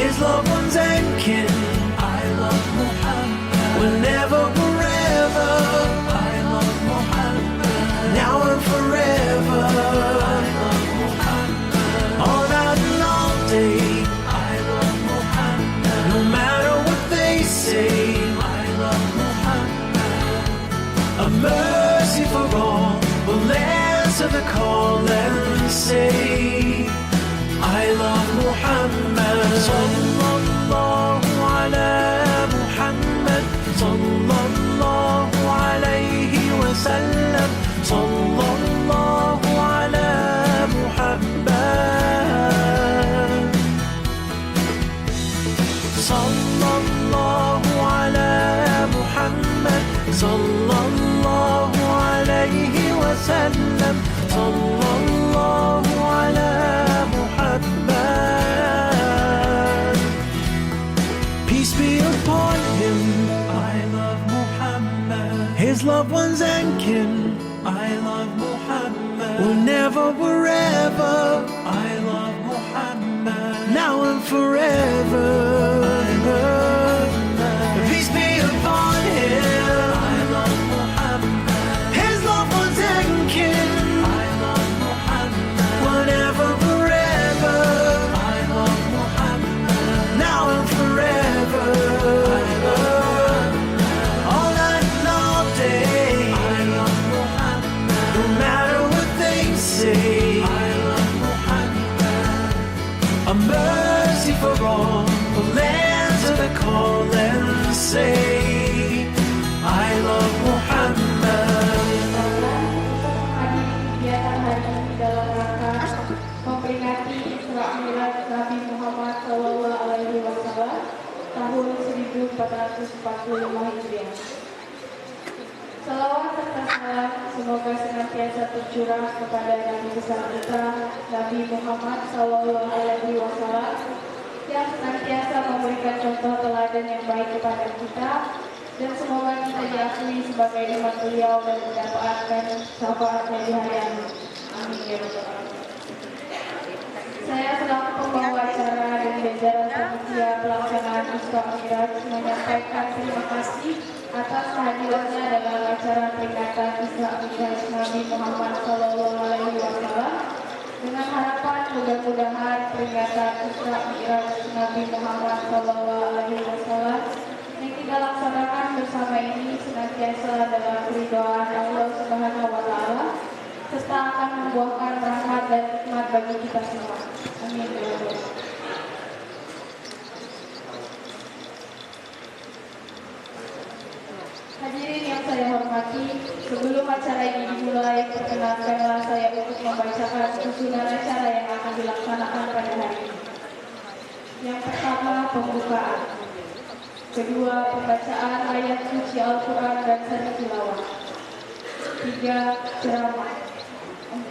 his loved ones and kin. I love Muhammad. Whenever, wherever, I love Muhammad. Now and forever, I love Muhammad. All night and all day, I love Muhammad. No matter what they say, I love Muhammad. A mercy for all will answer the call and say, I love Muhammad. Sallallahu ala Muhammad. Sallallahu alayhi wa sallam. Sallallahu ala Muhammad. Sallallahu ala Muhammad. Sallallahu alayhi wa sallam. Sallallahu ala Muhammad. Peace be upon him. I love Muhammad. His loved ones and kin. I love Muhammad. Whenever, wherever, I love Muhammad. Now and forever, I love Muhammad. Peace be upon him. I love Muhammad. His loved ones and kin. I love Muhammad. Whenever, wherever, I love Muhammad. Now and forever, I love Muhammad. All night and all day, I love Muhammad. No matter what they say, I love Muhammad. A mercy for all will answer the call and say, I love Muhammad. Kegiatan hari ini dalam rangka memperingati Isra Mi'raj Nabi Muhammad SAW tahun 1445 Hijriah. Salawat serta salam semoga senantiasa tercurah kepada Nabi besar kita Nabi Muhammad SAW yang senantiasa memberikan contoh teladan yang baik kepada kita, dan semoga kita diakui sebagai umat beliau dan mendapatkan syafaatnya di hari akhir. Amin ya rabbal alamin. Saya selaku pembawa acara dan jajaran panitia pelaksanaan Isra Mi'raj menyampaikan terima kasih atas kehadirannya dalam acara peringatan Isra Mi'raj Nabi Muhammad SAW, dengan harapan mudah-mudahan peringatan Isra Mi'raj Nabi Muhammad SAW yang kita laksanakan bersama ini senantiasa dalam keridhaan Allah Subhanahu wa Ta'ala, serta akan membuahkan rahmat dan nikmat bagi kita semua. Amin ya rabbal alamin. Hadirin yang saya hormati, sebelum acara ini dimulai, perkenankanlah saya untuk membacakan susunan acara yang akan dilaksanakan pada hari ini. Yang pertama, pembukaan. Kedua, pembacaan ayat suci Al-Quran dan seri tilawah. 3, ceramah.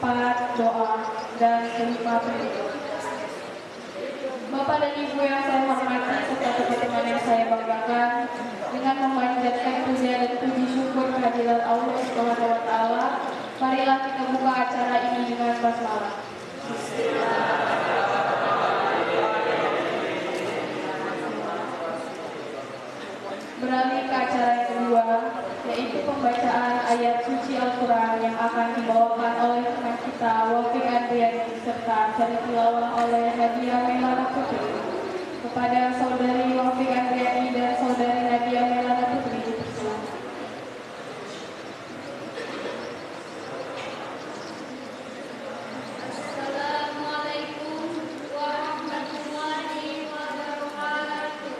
4, doa. Dan 5, pendidikan. Bapak dan Ibu yang saya hormati serta teman-teman yang saya banggakan, dengan memanjatkan puja dan puji syukur kehadirat Allah Subhanahu wa Ta'ala, marilah kita buka acara ini dengan basmalah. Beralih ke acara yang kedua, yaitu pembacaan ayat suci Al-Quran yang akan dibawakan oleh teman kita Wafiq Andriani serta seri tilawah oleh Nadia Melana Putri. Kepada saudari Wafiq Andriani dan saudari Nadia Melana Putri dipersilakan. Assalamualaikum warahmatullahi wabarakatuh.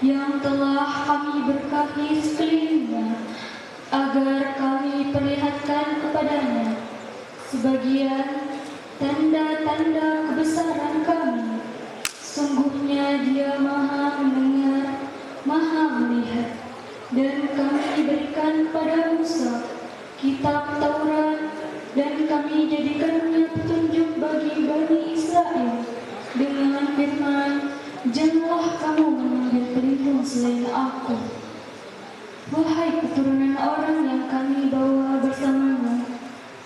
yang telah kami berkahi sekelilingnya, agar kami perlihatkan kepadanya sebagian tanda-tanda kebesaran kami. Sungguhnya Dia Maha mendengar, Maha melihat. Dan kami berikan pada Musa kitab Taurat, dan kami jadikannya petunjuk bagi Bani Israel dengan firman, janganlah kamu mengambil pelindung selain aku. Wahai keturunan orang yang kami bawa bersamamu,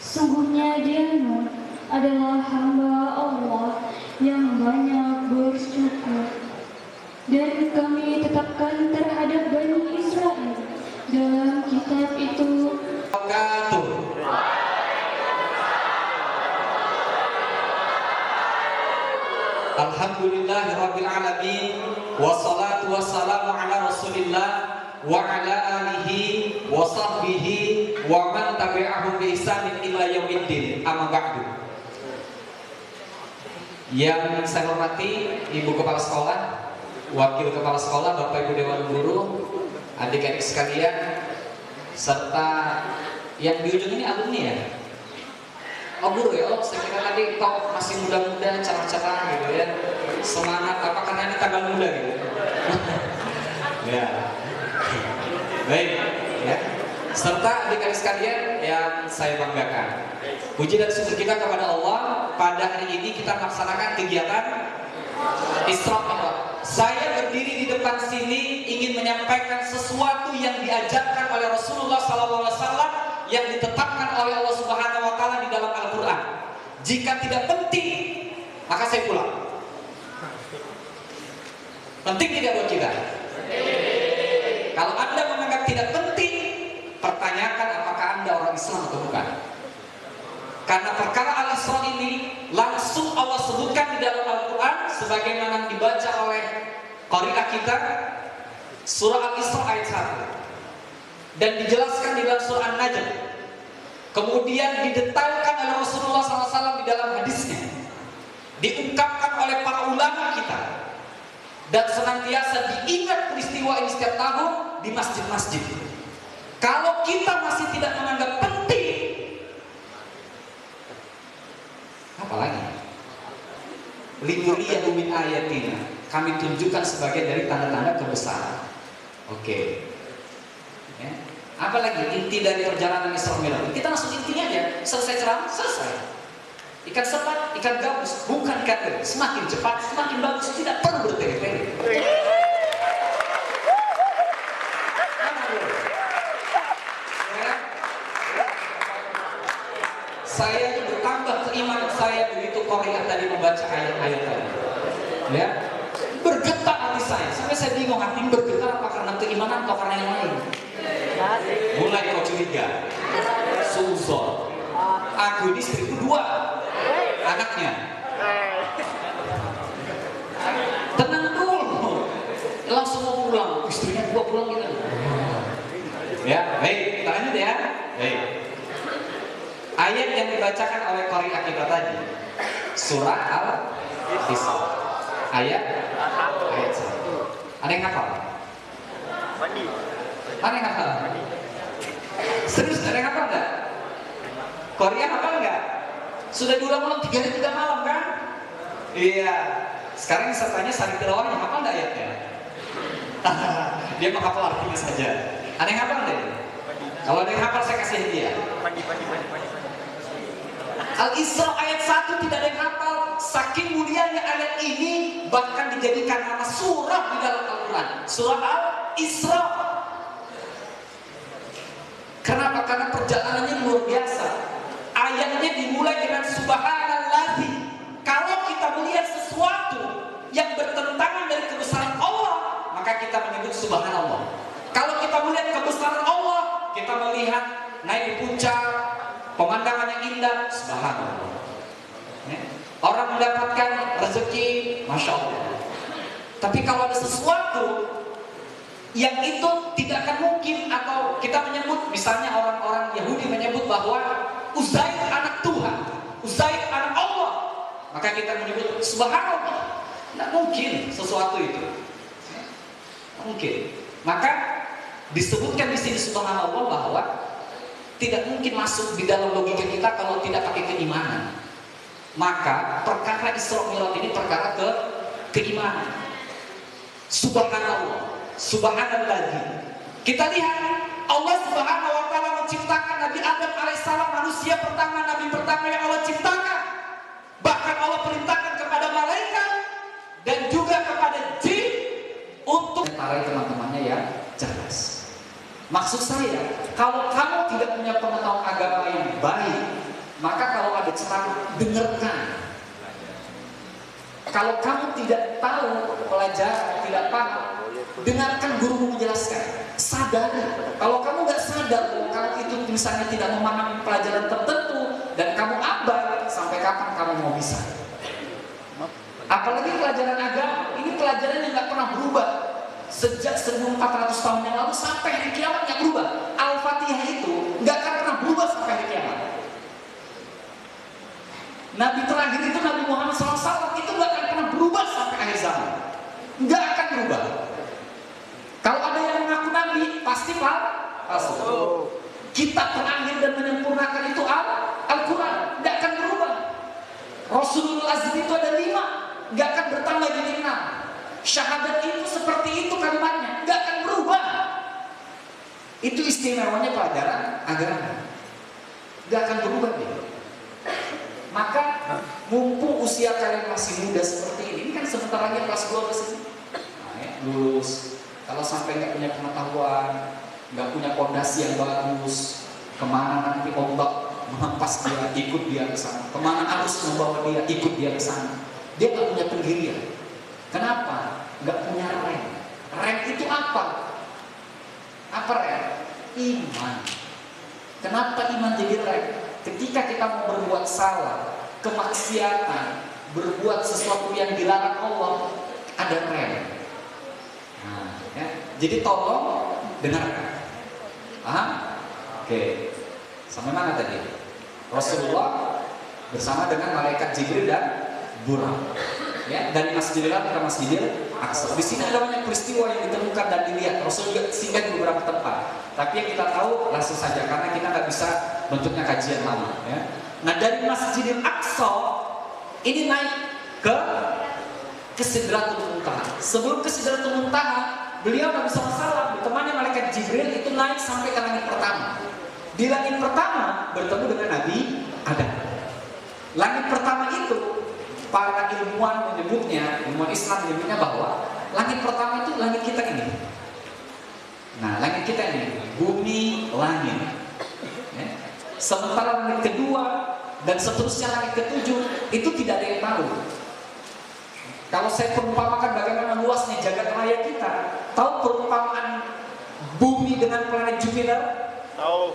sungguhnya Dia Nuh adalah hamba Allah yang banyak bersyukur. Dan kami tetapkan terhadap Bani Israel dalam kitab itu. Alhamdulillahirabbil alamin, wassalatu wassalamu ala Rasulillah wa ala alihi wa sahbihi wa man tabi'ahum bi ihsanin ila yaumiddin. Amma ba'du. Yang saya hormati Ibu Kepala Sekolah, Wakil Kepala Sekolah, Bapak Ibu Dewan Guru, adik-adik sekalian, serta yang di ujung ini alumni ya. Oh guru ya, oh saya kira tadi kok masih muda-muda, cerah-cerah gitu ya. Semangat apa karena ini tanggal muda gitu. Ya. Baik, ya. Serta adik-adik sekalian yang saya banggakan. Puji dan syukur kita kepada Allah, pada hari ini kita melaksanakan kegiatan Isra Mi'raj. Saya berdiri di depan sini ingin menyampaikan sesuatu yang diajarkan oleh Rasulullah SAW yang ditetapkan oleh Allah Subhanahu Wa Taala di dalam Al-Quran. Jika tidak penting, maka saya pulang. Penting tidak buat kita? Kalau Anda menganggap tidak penting, pertanyakan apakah Anda orang Islam atau bukan. Karena perkara Al-Isra ini langsung Allah sebutkan di dalam Al-Quran sebagaimana dibaca oleh qari'ah kita, surah Al-Isra ayat 1, dan dijelaskan di dalam surah An-Najm. Kemudian didetailkan oleh Rasulullah SAW di dalam hadisnya, diungkapkan oleh para ulama kita, dan senantiasa diingat peristiwa ini setiap tahun di masjid-masjid. Kalau kita masih tidak menganggap penting, apalagi linuriyahu min ayatina, kami tunjukkan sebagai dari tanda-tanda kebesaran. Oke. Ya. Apalagi inti dari perjalanan Isra Mi'raj? Kita langsung intinya aja. Selesai ceramah, selesai. Ikan sepat, ikan gabus, bukan ikan teri. Semakin cepat, semakin bagus. Tidak perlu bertele-tele. Saya bertambah keimanan saya begitu qari'ah tadi membaca ayat-ayat tadi. Ya, bergetar hati saya. Sampai saya bingung, hati bergetar apa karena keimanan atau karena yang lain. Mulai kau curiga, suzon. Aku ini istriku 2 anaknya. Tenang dulu, langsung mau pulang. Istrinya 2 pulang gitu. Ya, baik. Kita lanjut ya. Baik. Ayat yang dibacakan oleh qari'ah kita tadi, surah Al-Isra, ayat 1. Ada yang hafal? Ada yang hafal? Serius, ada yang hafal enggak? Qari'ah hafal enggak? Sudah diulang-ulang 3 hari 3 malam kan? Iya. Sekarang sertanya sari tilawahnya hafal enggak ayatnya? Dia menghafal artinya saja. Ada yang hafal enggak? Kalau ada yang hafal saya kasih hadiah. Al-Isra ayat 1 tidak ada yang hafal. Saking mulianya ayat ini bahkan dijadikan nama surah di dalam Al-Quran. Surah Al-Isra. Kenapa? Karena perjalanannya luar biasa. Ayatnya dimulai dengan subhanallazi. Kalau kita melihat sesuatu yang bertentangan dari kebesaran Allah, maka kita menyebut subhanallah. Kalau kita melihat kebesaran Allah, kita melihat naik di puncak, pemandangan yang indah, subhanallah. Orang mendapatkan rezeki, masya Allah. Tapi kalau ada sesuatu yang itu tidak akan mungkin, atau kita menyebut, misalnya orang-orang Yahudi menyebut bahwa Uzair anak Tuhan, Uzair anak Allah, maka kita menyebut subhanallah. Tidak mungkin sesuatu itu. Tidak mungkin. Maka disebutkan di sini subhanallah bahwa tidak mungkin masuk di dalam logika kita kalau tidak pakai keimanan. Maka perkara Isra Mi'raj ini perkara keimanan. Subhanallah, subhanallah. Kita lihat Allah Subhanahu wa taala menciptakan Nabi Adam alaihissalam, manusia pertama, nabi pertama yang Allah ciptakan. Bahkan Allah perintahkan kepada malaikat dan juga kepada jin untuk para teman-temannya yang cerdas. Maksud saya, kalau kamu tidak punya pengetahuan agama yang baik, maka kalau ada ceramah, dengarkan. Kalau kamu tidak tahu pelajaran, tidak paham, dengarkan gurumu menjelaskan. Sadari. Kalau kamu nggak sadar, kalau itu misalnya tidak memahami pelajaran tertentu dan kamu abai, sampai kapan kamu mau bisa? Apalagi pelajaran agama, ini pelajaran yang nggak pernah berubah. Sejak 1400 tahun yang lalu sampai hari kiamat yang berubah. Al-Fatihah itu nggak akan pernah berubah sampai hari kiamat. Nabi terakhir itu Nabi Muhammad SAW itu nggak akan pernah berubah sampai akhir zaman. Nggak akan berubah. Kalau ada yang mengaku Nabi, pasti palsu. Kitab terakhir dan menyempurnakan itu Al-Quran, nggak akan berubah. Rasulul Azim itu ada 5, nggak akan bertambah jadi 6. Syahadat itu seperti itu kalimatnya, nggak akan berubah. Itu istimewanya pelajaran agama, nggak akan berubah nih. Maka mumpung usia kalian masih muda seperti ini kan sebentar lagi kelas 12 ini. Nah, ya, lulus. Kalau sampai nggak punya pengetahuan, nggak punya fondasi yang bagus, kemana nanti ombak menghempas dia, ikut dia ke sana. Kemana arus membawa dia, ikut dia ke sana. Dia nggak punya pendirian. Kenapa? Nggak punya rem. Rem itu apa? Apa rem? Iman. Kenapa iman jadi rem? Ketika kita mau berbuat salah, kemaksiatan, berbuat sesuatu yang dilarang Allah, ada rem. Nah, ya. Jadi tolong dengarkan. Paham? Oke. Sampai mana tadi? Rasulullah bersama dengan malaikat Jibril dan Buraq. Ya, dari Masjidil Haram ke Masjidil Aqsa. Di sini ada banyak peristiwa yang ditemukan dan dilihat. Rasul juga singgah di beberapa tempat. Tapi yang kita tahu langsung saja karena kita nggak bisa bentuknya kajian lama. Ya. Nah dari Masjidil Aqsa ini naik ke Sidratul Muntaha. Sebelum ke Sidratul Muntaha, beliau Nabi SAW ditemani malaikat Jibril itu naik sampai ke langit pertama. Di langit pertama bertemu dengan Nabi Adam. Langit pertama itu para ilmuwan menyebutnya, ilmuwan Islam menyebutnya bahwa langit pertama itu langit kita ini. Nah, langit kita ini, bumi, langit. Ya. Sementara langit kedua dan seterusnya langit ketujuh itu tidak ada yang tahu. Kalau saya perumpamakan bagaimana luasnya jagat raya kita, tahu perumpamaan bumi dengan planet Jupiter? Tahu.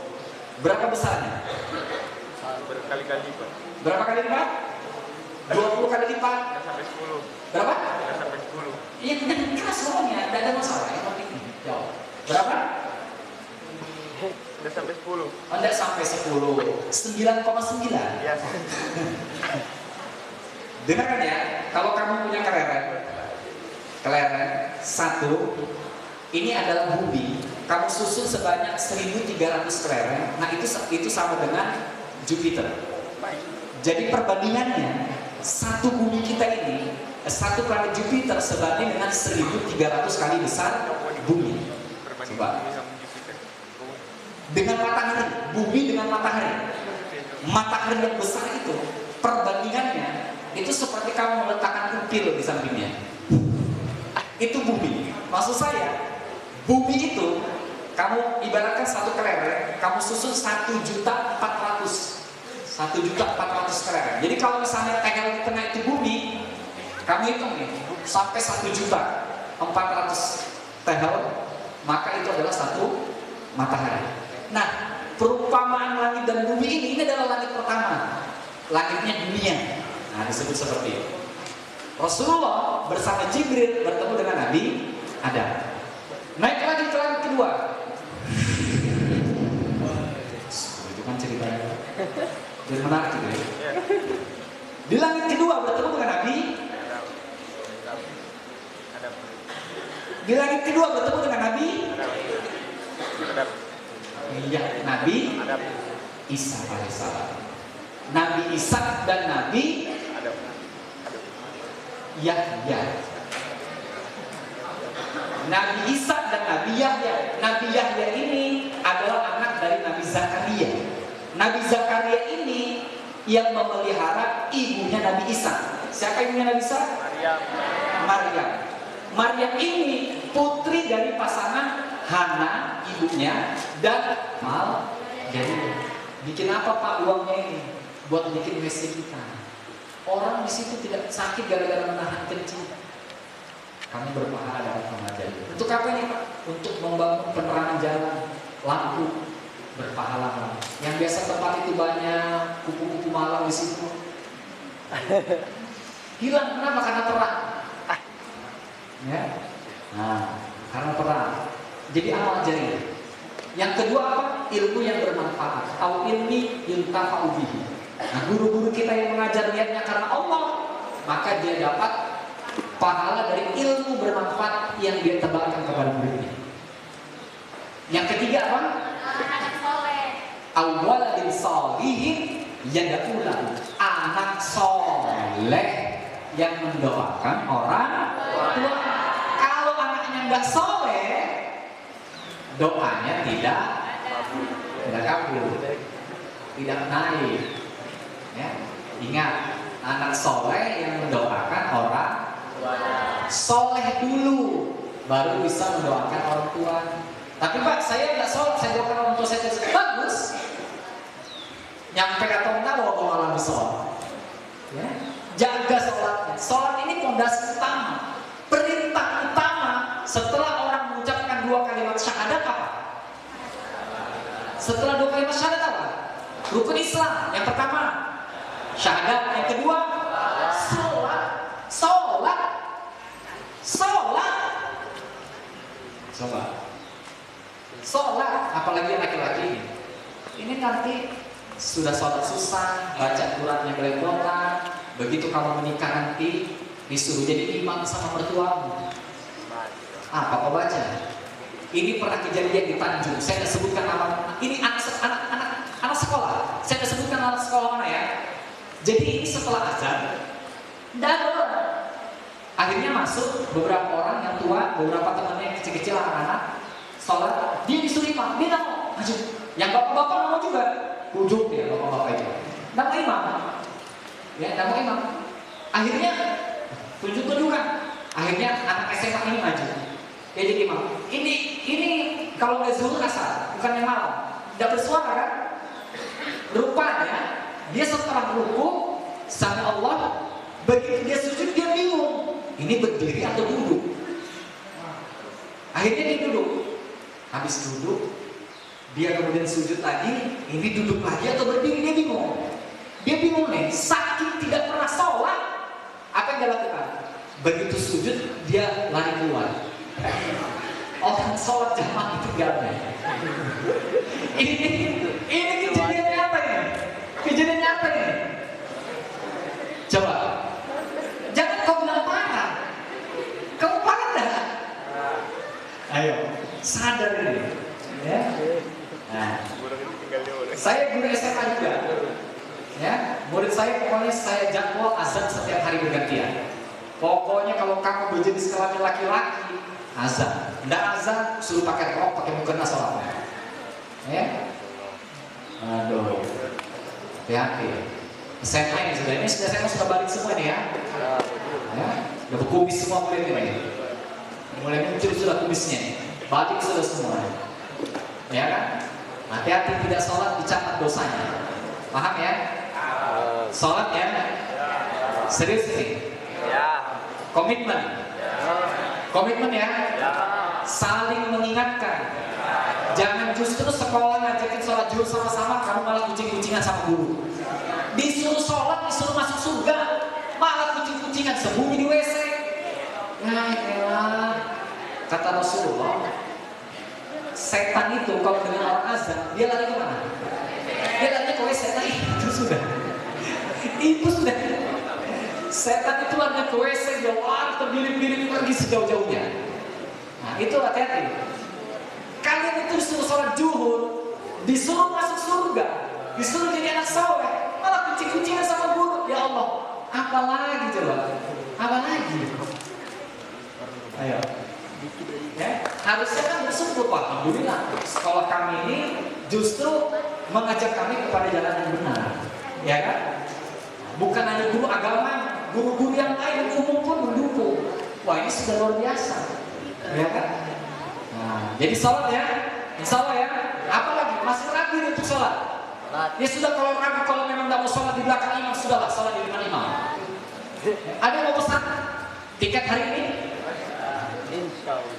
Berapa besarnya? Berkali-kali lipat. Berapa kali lipat? 20 kali lipat. Nggak sampai 10. Berapa? Nggak sampai 10. Iya, dengan keras ngomongnya, tidak ada masalah. Yang penting jawab. Berapa? Nggak sampai 10. Oh, tidak sampai 10. 9,9. Iya. Dengarkan ya, kalau kamu punya kelereng satu, ini adalah bumi. Kamu susun sebanyak 1.300 kelereng. Nah itu sama dengan Jupiter. Jadi perbandingannya satu bumi kita ini, satu planet Jupiter sebanding dengan 1.300 kali besar bumi. Coba. Dengan matahari, bumi dengan matahari. Matahari yang besar itu perbandingannya itu seperti kamu meletakkan upil di sampingnya. Itu bumi. Maksud saya, bumi itu kamu ibaratkan satu kelereng, kamu susun 1.400.000 kelereng. Jadi kalau misalnya tegel di tengah itu bumi, kamu hitung nih sampai 1.400.000 tegel, maka itu adalah satu matahari. Nah, perumpamaan langit dan bumi ini adalah langit pertama, langitnya dunia. Nah, disebut seperti itu. Rasulullah bersama Jibril bertemu dengan Nabi Adam. Naik lagi ke langit kedua. Itu kan ceritanya. Biar menarik gitu ya. Di langit kedua bertemu dengan Nabi Adam. Di langit kedua bertemu dengan Nabi Adam. Iya, Nabi Adam. Isa alaihissalam. Nabi Isa dan Nabi Adam. Yahya. Nabi Isa dan Nabi Yahya. Nabi Yahya ini adalah anak dari Nabi Zakaria. Nabi Zakaria ini yang memelihara ibunya Nabi Isa. Siapa ibunya Nabi Isa? Maryam. Maryam. Maryam ini putri dari pasangan Hana ibunya dan Mal. Jadi bikin apa Pak uangnya ini? Buat bikin WC kita. Orang di situ tidak sakit gara-gara menahan kencing. Kami berpahala dalam pengajian. Untuk apa ini Pak? Untuk membangun penerangan jalan, lampu, berpahala. Yang biasa tempat itu banyak kupu-kupu malam di situ. Hilang kenapa? Karena perang. Ya. Nah, karena perang. Jadi amal jariah. Yang kedua apa? Ilmu yang bermanfaat. Au ilmi yuntafa'u bihi. Nah, guru-guru kita yang mengajar niatnya karena Allah, maka dia dapat pahala dari ilmu bermanfaat yang dia tebarkan kepada muridnya. Yang ketiga apa? Anak soleh. Awaladin sholihin yad'ulahu. Anak soleh yang mendoakan orang tua. Kalau anaknya nggak soleh, doanya tidak kabul, tidak naik. Ya, ingat, anak soleh yang mendoakan orang tua. soleh dulu, baru bisa mendoakan orang tua. Tapi Pak, saya nggak sholat, saya doakan orang tua saya terus. Bagus. Nyampe atau enggak bawa malam sholat. Ya. Jaga sholatnya. Sholat ini fondasi utama. Perintah utama setelah orang mengucapkan 2 kalimat syahadat apa? Setelah 2 kalimat syahadat apa? Rukun Islam. Yang pertama syahadat, yang kedua sholat. Coba sholat, apalagi laki-laki ini nanti sudah sholat susah, baca Qurannya beleng-belengan. Begitu kamu menikah nanti disuruh jadi imam sama mertuamu. Apa kau baca? Ini pernah kejadian di Tanjung. Saya tidak sebutkan nama. Ini anak sekolah. Saya tidak sebutkan anak sekolah mana ya. Jadi ini setelah azan, dan akhirnya masuk beberapa orang yang tua, beberapa temannya yang kecil-kecil, anak-anak sholat. Dia disuruh imam, dia nggak mau maju. Yang bapak-bapak nggak mau juga. Ujung dia bapak-bapak itu. Nggak mau imam. Ya, nggak mau imam. Akhirnya tunjuk-tunjukkan. Akhirnya anak SMA ini maju. Dia jadi imam. Ini kalau nggak zuhur asar, bukan yang malam. Nggak bersuara kan? Rupanya dia setelah ruku sama Allah, begitu dia sujud dia bingung. Ini berdiri atau duduk? Akhirnya dia duduk. Habis duduk, dia kemudian sujud lagi. Ini duduk lagi atau berdiri, dia bingung. Dia bingung nih, saking tidak pernah sholat. Apa yang dia lakukan? Begitu sujud, dia lari keluar. Orang sholat jamaah itu gak ada. Ini kejadiannya apa ini? Kejadiannya apa ini? Coba. Jangan kau bilang parah. Kau parah dah. Ayo, sadar ini. Ya. Nah, saya guru SMA juga. Ya, murid saya pokoknya saya jadwal azan setiap hari bergantian. Pokoknya kalau kamu berjenis kelamin laki-laki, azan. Nggak azan, suruh pakai rok, pakai mukena sholatnya. Ya. Aduh. Hati-hati. SMA ini sudah balik semua nih ya. Ya, udah berkumis semua murid ini. Mulai muncul sudah kumisnya. Balik sudah semua. Ya kan? Hati-hati tidak sholat dicatat dosanya. Paham ya? Sholat ya? Serius nih? Ya. Komitmen? Komitmen ya? Saling mengingatkan. Jangan justru sekolah ngajakin sholat zuhur sama-sama, kamu malah kucing-kucingan sama guru. Disuruh sholat, disuruh masuk surga, malah kucing-kucingan sembunyi di WC. Ya elah. Kata Rasulullah, setan itu kalau dengar orang azan, dia lari kemana? Dia lari ke WC. Nah, itu sudah. Itu sudah. Setan itu lari ke WC, dia lari terdiri-diri pergi sejauh-jauhnya. Nah, itu hati-hati. Kalian itu disuruh sholat zuhur, disuruh masuk surga, disuruh jadi anak saleh, malah kucing-kucingan sama guru. Ya Allah, apa lagi coba? Apa lagi? Ayo. Ya, harusnya kan bersyukur, Pak. Alhamdulillah, sekolah kami ini justru mengajak kami kepada jalan yang benar. Ya kan? Bukan hanya guru agama, guru-guru yang lain umum pun mendukung. Wah, ini sudah luar biasa. Ya kan? Nah, jadi sholat ya, insya Allah ya. Apalagi masih ragu untuk sholat. Ya sudah, kalau ragu, kalau memang tidak mau sholat di belakang imam, sudahlah sholat di depan imam. Ada yang mau pesan tiket hari ini?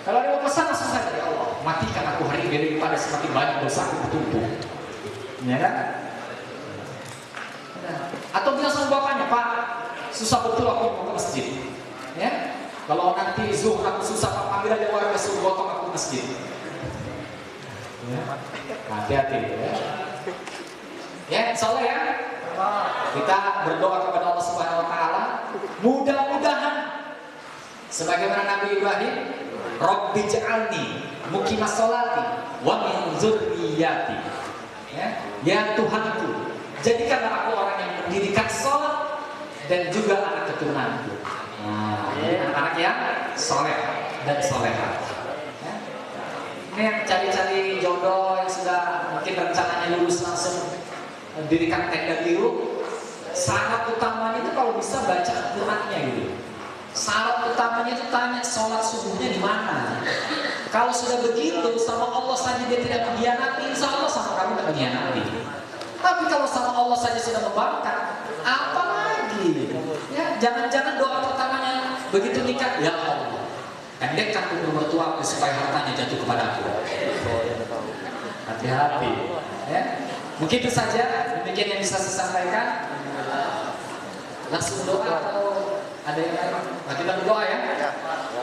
Kalau ada yang mau pesan langsung saja. Ya Allah, matikan aku hari ini daripada semakin banyak dosaku bertumpuk. Ya kan? Atau bilang sama bapaknya, Pak, susah betul aku mau ke masjid. Ya? Kalau nanti zuhur aku susah, Pak, panggil aja warga suruh gotong aku masjid. Ya. Hati-hati ya. Ya, insyaallah ya. Kita berdoa kepada Allah Subhanahu wa taala, mudah-mudahan sebagaimana Nabi Ibrahim, Rabbi ja'alni muqimas sholati wa min dzurriyyati. Ya Tuhanku, jadikanlah aku orang yang mendirikan sholat dan juga anak keturunanku. Nah, anak yang soleh dan soleha. Ya. Ini yang cari-cari jodoh yang sudah mungkin rencananya lulus langsung dirikan tenda biru. Syarat utamanya itu kalau bisa baca Al-Qur'annya gitu. Syarat utamanya itu tanya sholat subuhnya di mana. Kalau sudah begitu sama Allah saja dia tidak mengkhianati, insya Allah sama kamu tidak mengkhianati. Tapi kalau sama Allah saja sudah membangkang, apa lagi? Ya, jangan-jangan doa pertamanya begitu nikah, ya Allah, pendekkan umur mertuaku supaya hartanya jatuh kepadaku. Hati-hati. Ya. Mungkin itu saja, demikian yang bisa saya sampaikan. Langsung doa atau ada yang lain? Nah, kita berdoa ya.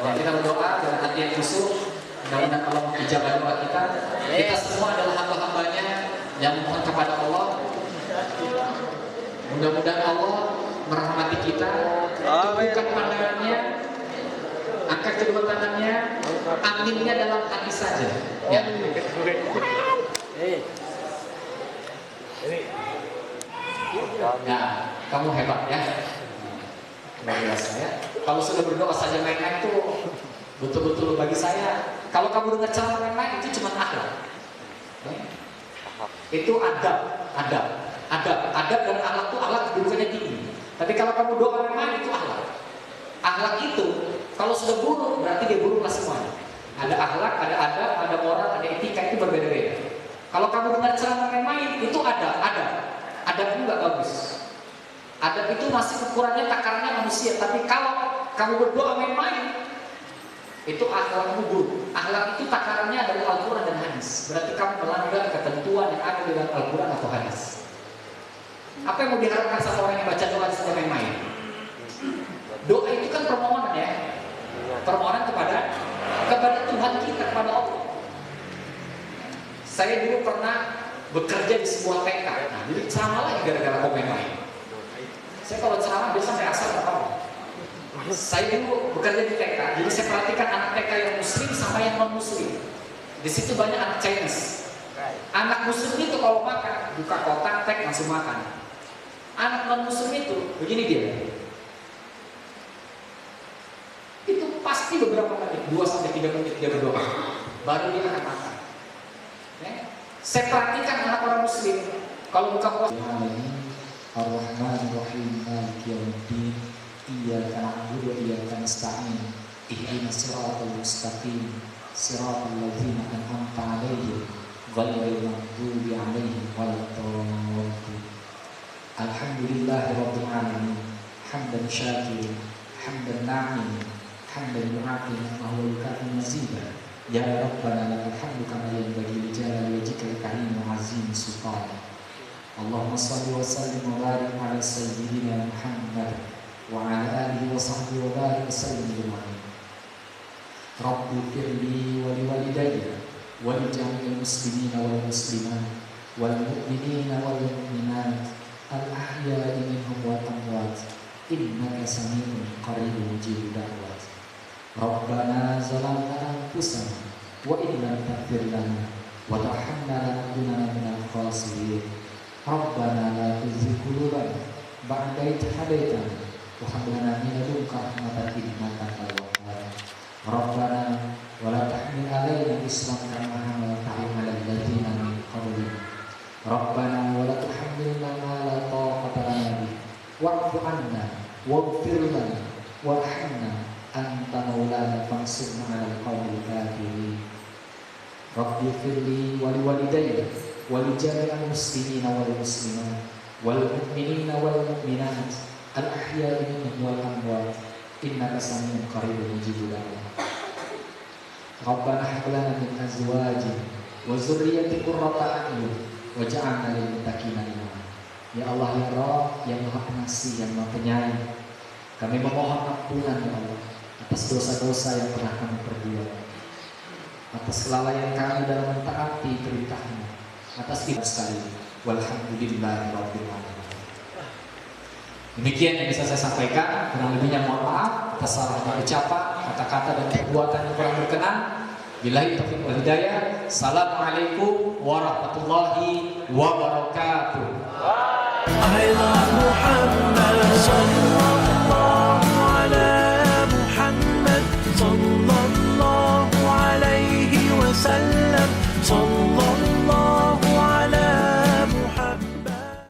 Ya, kita berdoa dengan hati yang khusyuk. Mudah-mudahan Allah mengijabat doa kita. Kita semua adalah hamba-hambanya yang mohon kepada Allah. Mudah-mudahan Allah merahmati kita, bukan pandangannya, angkat kedua tangannya, aminnya dalam hati saja. Ya. Nah, kamu hebat ya. Luar biasa ya. Kalau sudah berdoa saja main-main tuh betul-betul bagi saya. Kalau kamu dengar cara main-main itu cuma akhlak. Itu adab dan akhlak itu akhlak kedudukannya tinggi. Tapi kalau kamu doa main-main itu akhlak. Akhlak itu kalau sudah buruk berarti dia buruklah semuanya. Ada akhlak, ada adab, ada moral, ada etika, itu berbeda-beda. Kalau kamu dengar cara main-main itu adab itu nggak bagus. Adab itu masih ukurannya takarannya manusia. Tapi kalau kamu berdoa main-main itu akhlakmu buruk. Akhlak itu takarannya dari Al-Quran dan hadis. Berarti kamu melanggar ketentuan yang ada di dalam Al-Quran atau hadis. Apa yang mau diharapkan sama orang yang baca doa saja main-main? Doa itu kan permohonan ya. Permohonan kepada Tuhan kita, kepada Allah. Saya dulu pernah bekerja di sebuah TK. Nah, jadi ceramah lagi gara-gara kau main-main. Saya kalau ceramah biasa sampai asal nggak tahu. Saya dulu bekerja di TK, jadi saya perhatikan anak TK yang muslim sama yang non muslim. Di situ banyak anak Chinese. Anak muslim itu kalau makan buka kotak tek langsung makan. Anak non muslim itu begini dia. Itu pasti beberapa menit, 2-3 menit dia berdoa, baru dia akan makan. Saya perhatikan anak orang muslim kalau buka puasa. Ar-Rahman-Ar-Rahim Maliki Yaumiddin. Iyyaka na'budu wa iyyaka nasta'in. Ihdinas siratal mustaqim. Siratal ladzina an'amta 'alaihim ghairil maghdubi 'alaihim waladdallin. Alhamdulillahirabbil alamin. Hamdan syakirin, hamdan na'imin, hamdan mu'atin wa huwa mazidah. Ya Rabbana lakal hamdu kama yanbaghi li jalali wajhikal karim wa 'azimi sultanik. Allahumma shalli wa sallim wa barik ala sayyidina Muhammad wa ala alihi wa sahbihi wa barik wa sallim ajma'in. Rabbi firli wa liwalidayya wa li jami'il muslimina wal muslimat wal mu'minina wal mu'minat al ahya'i minhum wal amwat innaka sami'un qaribun mujibud da'wat. Rabbana zalamna anfusana wa in lam taghfir lana wa tarhamna lanakunanna minal khasirin. Rabbana la tuzigh qulubana ba'da idh hadaytana wa hab lana min ladunka rahmatan innaka antal wahhab. Rabbana wa la tahmil 'alaina isran kama hamaltahu 'alal ladzina min qablina. Rabbana wa la tuhammilna ma la taqata lana bihi wa'fu 'anna waghfir lana warhamna anta maulana fansurna 'alal qaumil kafirin. Rabbi firli wa liwalidayya wa li jami'il muslimina wal muslimat wal mu'minina wal mu'minat al ahya'i minhum wal amwat innaka sami'un qaribun mujibud da'wat. Rabbana hab lana min azwajina wa dzurriyyatina qurrata a'yun waj'alna lil muttaqina imama. Ya Allah ya Rabb yang Maha Pengasih, yang Maha Penyayang, kami memohon ampunan ya Allah atas dosa-dosa yang pernah kami perbuat, atas kelalaian kami dalam mentaati perintah-Mu, atas kita sekali. Walhamdulillahirabbil alamin. Demikian yang bisa saya sampaikan. Kurang lebihnya mohon maaf atas salah ucapan, kata-kata dan perbuatan yang kurang berkenan. Billahi taufiq wal hidayah. Assalamualaikum warahmatullahi wabarakatuh. I love Muhammad.